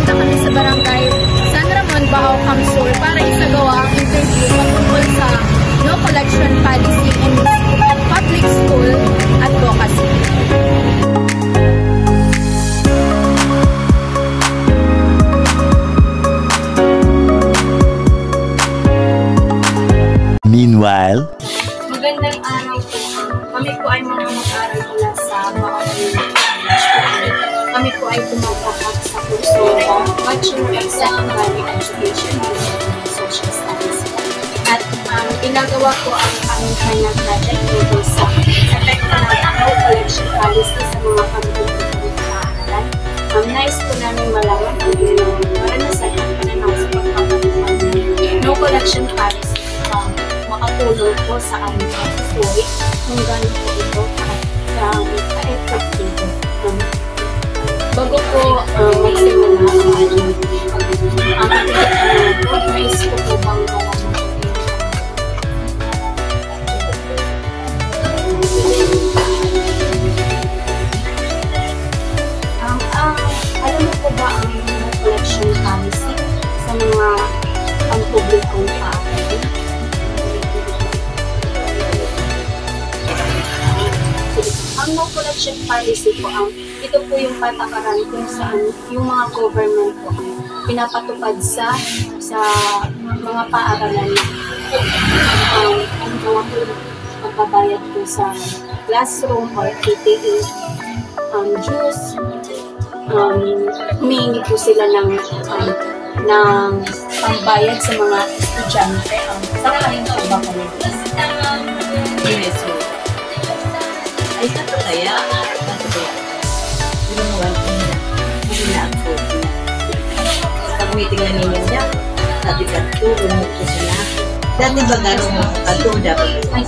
pumunta kami sa barangay San Ramon, Bahaw, Kamsul para isagawa ang interview patungkol sa no collection policy in public school advocacy. Meanwhile, magandang araw po. Kami po ay mga mag-aaral mula sa Bahaw School. Kami po ay tumatapak sa kurso Bachelor of Secondary Education in Social Studies. At ginagawa ko ang aming final project tungkol sa epekto ng no collection policy sa mga pamilya paaralan. Nais po namin malaman ang ilang maranasan at pananaw sa pagpapatupad ng no collection policy makatulong po sa aming pagsusuri kung gano'n po ito ka-effective. Bago po magsimula ang ating po, nais ko po bang alam mo po ba ang collection policy sa mga pampublikong paaralan? Ang no collection policy po, ito po yung patakaran kung saan yung mga government po pinapatupad sa mga paaralan ang mga pagbabayad po sa classroom or PTA dues. Humingi po sila ng pambayad sa mga estudyante. Sa kanin po ba kayo? Yes, so. Ay, nato kaya? Hindi mo wala ko na. Hindi na ako. Pag meeting na ninyo niya, sabi ka ito, lumok ko sila. Dati ba gano'n mo? Ato, dapat ko.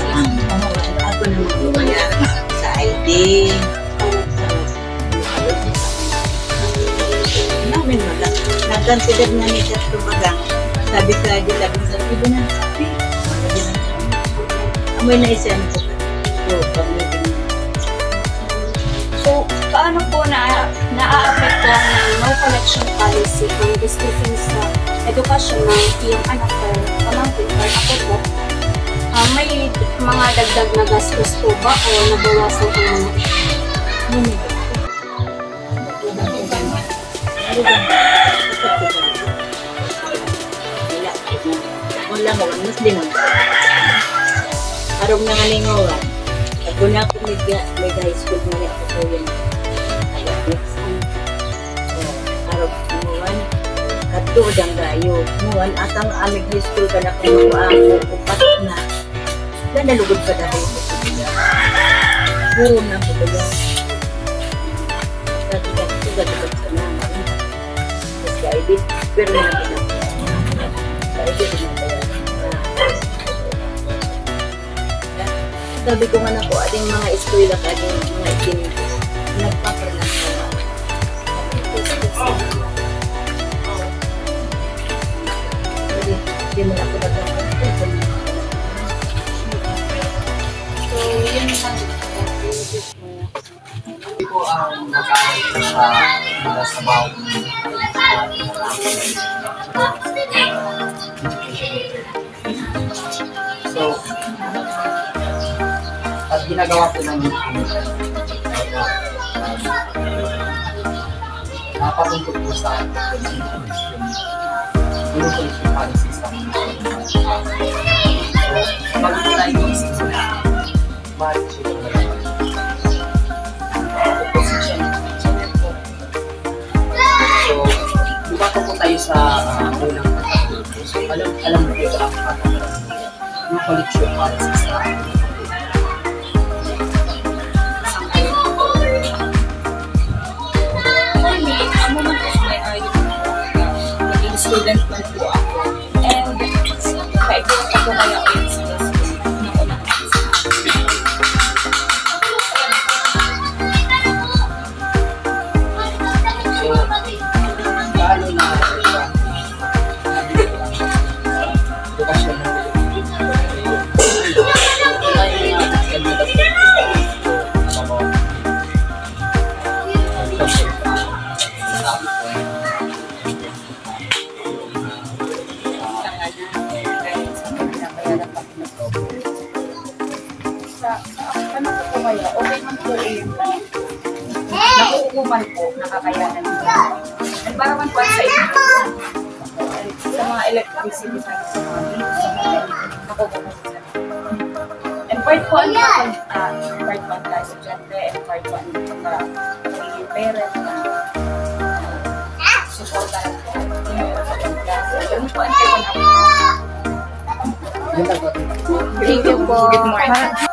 Ako naman ko kaya sa ID. Namin magang. Nag-consider na niya siya tumagang. Sabi ka, di labing sa iba na sabi. Amoy na isyan ko. So, pag-meeting niya. So, paano po na-aapektuhan ng no collection policy ang gastusin sa edukasyon ng iyong anak or pamangkin or ako po? May mga dagdag na gastos po ba o nabawasan ang mga wala mo, mas din ang arong na nga lingawan. Ako na ako may high school na rin ako po yun. Arong lingawan. Katod ang gayo. Muwan, atang amig high school ka na kung ako, upat na. Wala nalugod pa dahil ko sa biya. Puro na ako ba yan. Gagawag sa naman. Tapos ka-edit, pero na natin ako. Ka-edit na kaya. Sabi ko nga na po, ating mga eskwela ka, ating mga ikinig, nagpapalang ka. Hindi mo na ako nagpapalang. So, yun ang Hindi ko ang mag-aaral sa Bahaw. So, at ginagawa ko ng napatungkol ko sa yung collection policy sa mag-try ko sa marriage position. So, lumako po tayo sa unang pagkakuluto. So, alam mo ito ang pagkakuluto. Yung collection policy sa student man po ako. And kaibigan ko kaya ko yung skills ko na unang so, paano na edukasyon ng ano po kaya? Okay man po yung nakukuman po, nakakayanan po. And para man po sa inyo, sa mga electricity sa mga nakukuman po sa and part po ang part po ang estudyante and part po ang magiging parent na supportan po. Ganun po ang Thank you po. Good morning.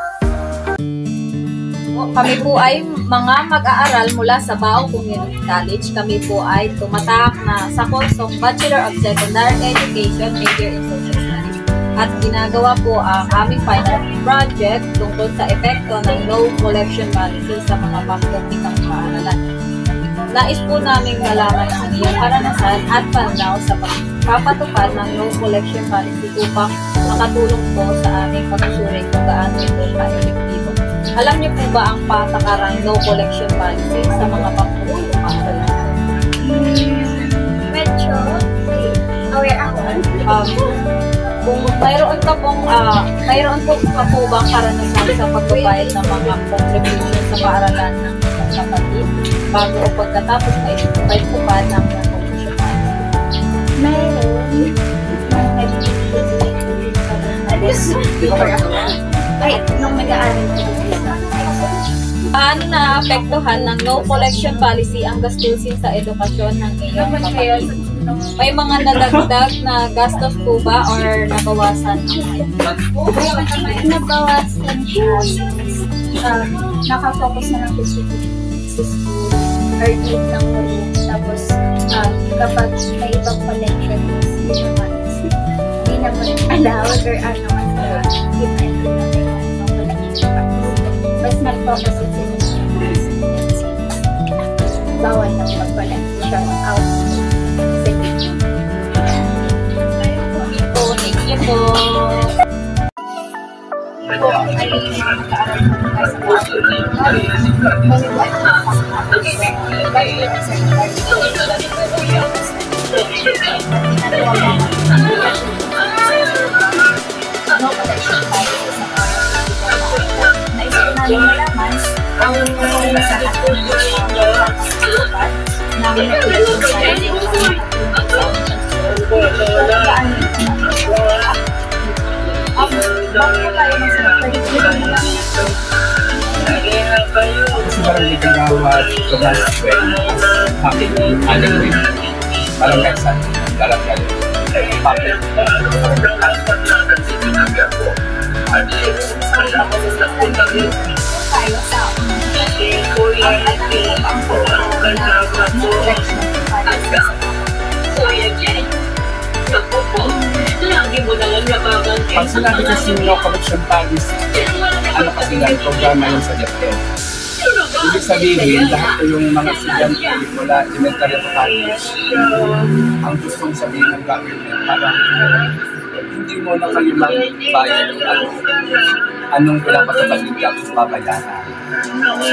Kami po ay mga mag-aaral mula sa Bao Community College. Kami po ay tumatak na sa kursong Bachelor of Secondary Education, major in Social Studies. At ginagawa po ang aming final project tungkol sa epekto ng no collection policy sa mga pampublikang paaralan. Nais po namin malaman ang iyong karanasan at pananaw sa pagpapatupad ng no collection policy upang makatulong po sa aming pagsusuri kung gaano ito ka-epektibo. Alam niyo po ba ang patakarang no collection policy sa mga pampublikang paaralan? Medyo aware ako. Kung mayroon po pa po bang karanasan sa pagbabayad ng mga contribution sa paaralan ng isang kapatid bago o pagkatapos na ipagpupad ng mga contribution policy? Mayroon. Ay, nung mag-aaral ko Paano naapektuhan ng no collection policy ang gastusin sa edukasyon ng iyong kapatid? May mga nadagdag na gastos po ba or nabawasan? nabawasan siya. Nakafocus na lang sa school. Early ng room. Tapos, kapag may ibang collection, hindi naman allowed or ano man sa depende na mas nag-focus sa bawal na mag-collection out. Thank you po. Ay mga mag-aaral Kasi barangay Kagawad, Tugasway, Happy, Aling, Barangay San, Barangay, Public, pag sinabi kasi no collection policy, ano kasi lang programa yun sa DepEd. Ibig sabihin, lahat po yung mga estudyante mula elementary to college, ang gustong sabihin ng government, parang hindi mo na kayo magbayad anong pinapatapag yung tapos babayaran.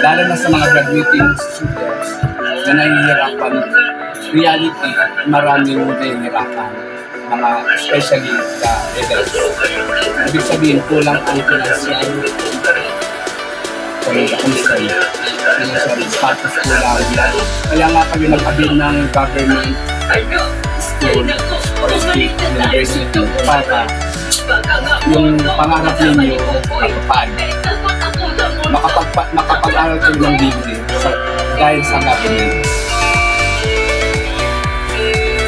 Lalo na sa mga graduating students na nahihirapan, reality, maraming nahihirapan, mga especially the adults. Ibig sabihin, kulang ang financial financial status kulang. Kaya nga kami nag-abid ng government school or state university para yung pangarap ninyo matupad. Makapag-aral kayo ng degree dahil sa government.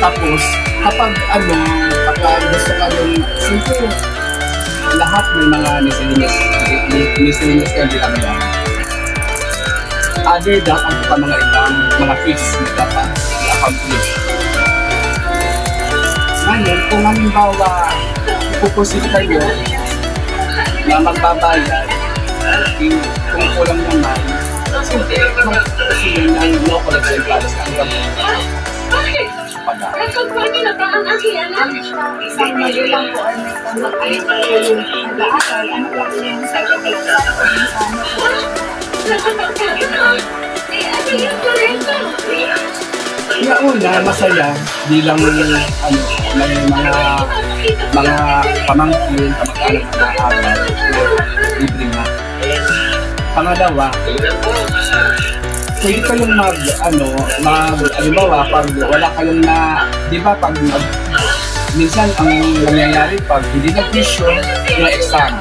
Tapos, kapag gusto ka yung simple, lahat may mga miscellaneous na bilang yan. Other than ang mga ibang mga fees na dapat i-accomplish. Ngayon, kung halimbawa pupusin kayo na magbabayad, kung kulang naman, simple, magpupusin ng no collection policy ang gagawin. Una, masaya bilang may mga pamangkin, kamag-anak na aral, libre nga. Pangalawa, pwede kayong halimbawa, pag wala kayong di ba, minsan ang nangyayari pag hindi nag-tuition yung exam.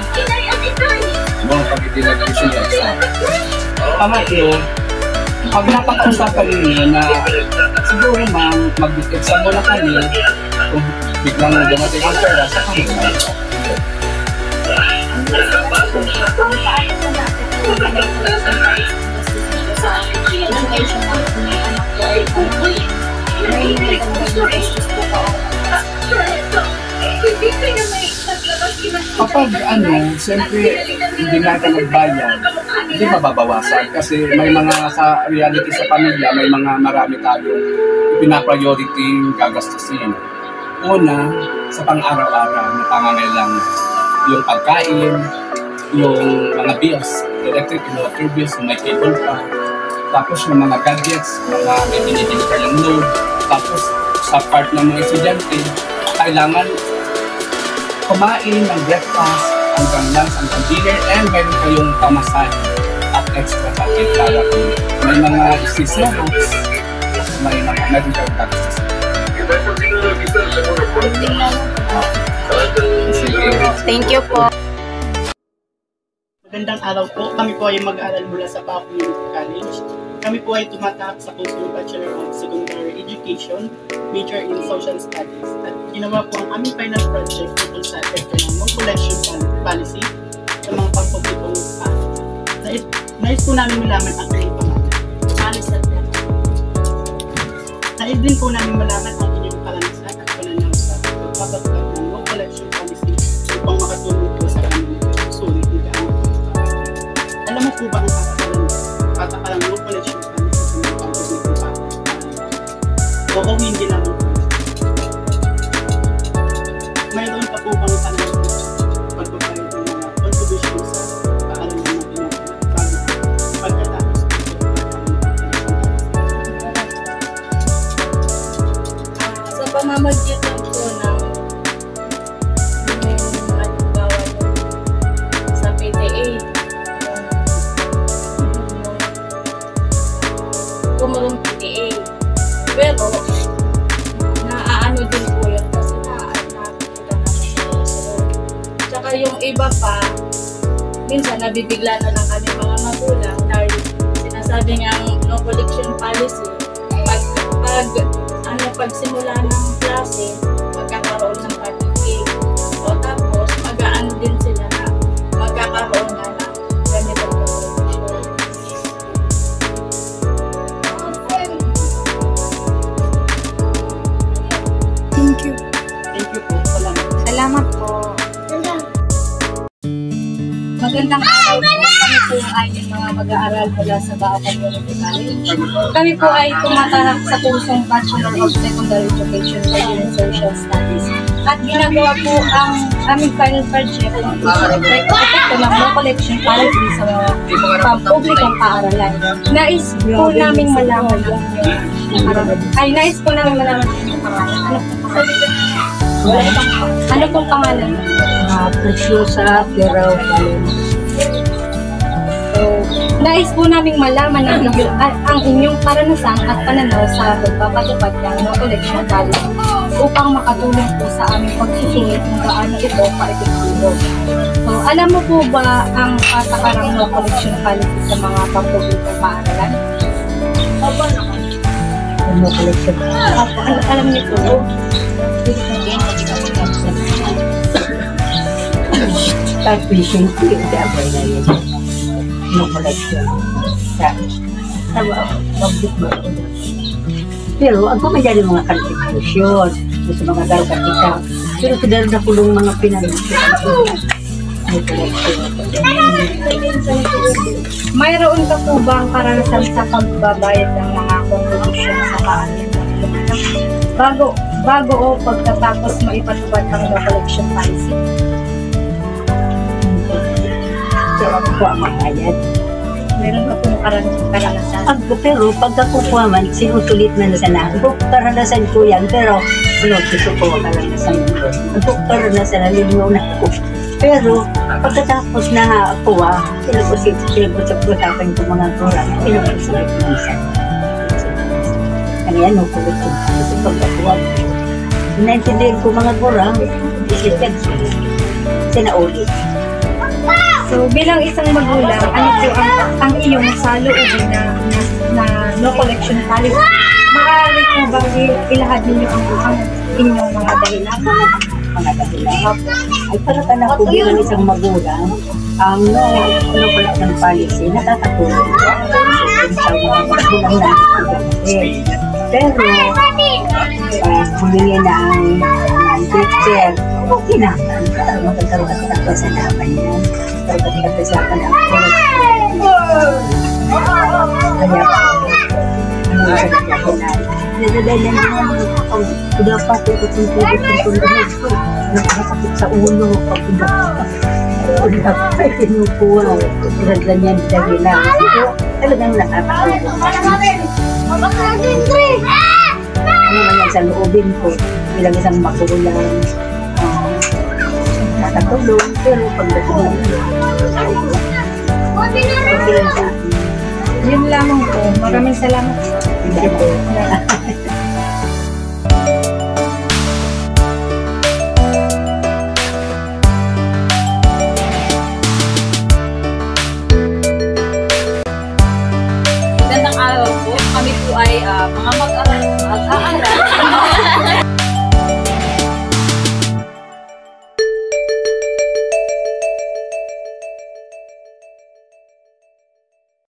Pag hindi nag-tuition yung exam. Pangatlo, pag napag-usapan ninyo na siguro ma'am, mag-exam mo na kami, kung biglang dumating ang pera, sa kanila. Kapag siyempre hindi natin magbayad, hindi mababawasan kasi may mga sa reality sa pamilya, may mga marami tayong pinapriority gagastusin. Una, sa pang-araw-araw na pangangailangan, yung pagkain, yung mga bills, electric and water bills, may cable pa, tapos yung mga gadgets, mga may binibili kayong load, tapos sa part ng mga estudyante, kailangan kumain ng breakfast, hanggang lunch, hanggang dinner, and meron kayong pamasahe at extra budget para kung may mga snacks, meron kayong gagastos. Thank you po. Magandang araw po. Kami po ay mag-aaral mula sa Pao Community College. Kami po ay tumatahak sa posting Bachelor of Secondary Education, major in Social Studies. At ginawa po ang aming final project tungkol sa epekto ng no collection policy sa mga pagpublikong paaralan. Nais po namin malaman ang inyong pangalan. Nais din po namin malaman ang inyong karanasan at pananaw sa pagpapatupad ng no collection policy upang makatulong po sa aming sulit ng gaano. Alam mo po ba ang patakalang no collection policy sa mga pagpublikong paaralan? Oo, hindi naman po. Mayroon pa po bang pananaw pagbabayad ng mga contribution sa paaralan ng pinapagbago pagkatapos Sa pamamagitan po ng halimbawa sa PTA, kumurong PTA. Pero, naaano din po yun kasi nakakita naman sa tsaka yung iba pa, minsan nabibigla na lang kami mga magulang dahil sinasabi nga no collection policy, pagsimula ng klase, magkakaroon ng patigil. O tapos, mag-aano din sila na magkakaroon na ng ganitong contribution. Thank you. Thank you po. Salamat. Salamat po. Magandang araw po. Kami po ay mga mag-aaral mula sa Bao Community College. Kami po ay tumatahak sa kursong Bachelor of Secondary Education in Social Studies. At ginagawa po ang aming final project ng epekto ng no collection policy sa mga pampublikong paaralan. Nais po namin malaman ang nais po namin malaman ang inyong pangalan. Ano pong pangalan? Preciosa Quirao Valens. So, nais po naming malaman ang inyong karanasan at pananaw sa pagpapatupad ng no collection policy upang makatulong po sa aming pagsusulit kung gaano ito ka-epektibo. So, alam mo po ba ang patakarang no collection policy sa mga pampublikong paaralan? Opo naman. No collection. Alam niyo po. Fishing, hindi ako na yun. No collection. Public mo. Pero ang pumayari mga contribution sa mga gargatika. Pero kadaroon na kulong mga pinag-iisipan ko. No collection. Mayroon ka po ba ang karanasan sa pagbabayad ng mga contribution sa paaralan? Bago o pagkatapos maipatupad ang no collection policy? Pero ako po ang magbayad. Meron ka pong karanasan? Pero pagkakukuha man, sinusulit na sa na. Karanasan ko yan, pero gusto ko karanasan ko. Karanasan na lingaw na ako. Pero, pagkatapos na ako, pinag-usap-usapan ko mga kurang, pinag-usap minsan. Kaya no, pagkatapos pagkakuha ko. Naintindihan ko mga kurang, isipag sinaulit. So, bilang isang magulang, ano po ang iyong saloobin na no collection policy? Maaari po bang ilahad ninyo ang inyong mga dahilan? Mga dahilan. Ay para ka na po bilang isang magulang, ang no collection policy, nakakatulong sa mga magulang na estudyante. Pero, humingi na ang teacher, okay na. Magkakaroon ka ng kasalapan yan. Magkakaroon ka ng kasalapan ang kaya ano sa nagkakilan. Nadadala na naman ang dapat ito kung tuloy nakakapit sa ulo pag dapat kinukuha. Ganyan dahilan. Pero talagang nakakatulong. Ano naman sa loobin ko bilang isang magulang nakatulong pero pagdating na okay lang sa akin. Yun lamang po. Maraming salamat. Hindi po.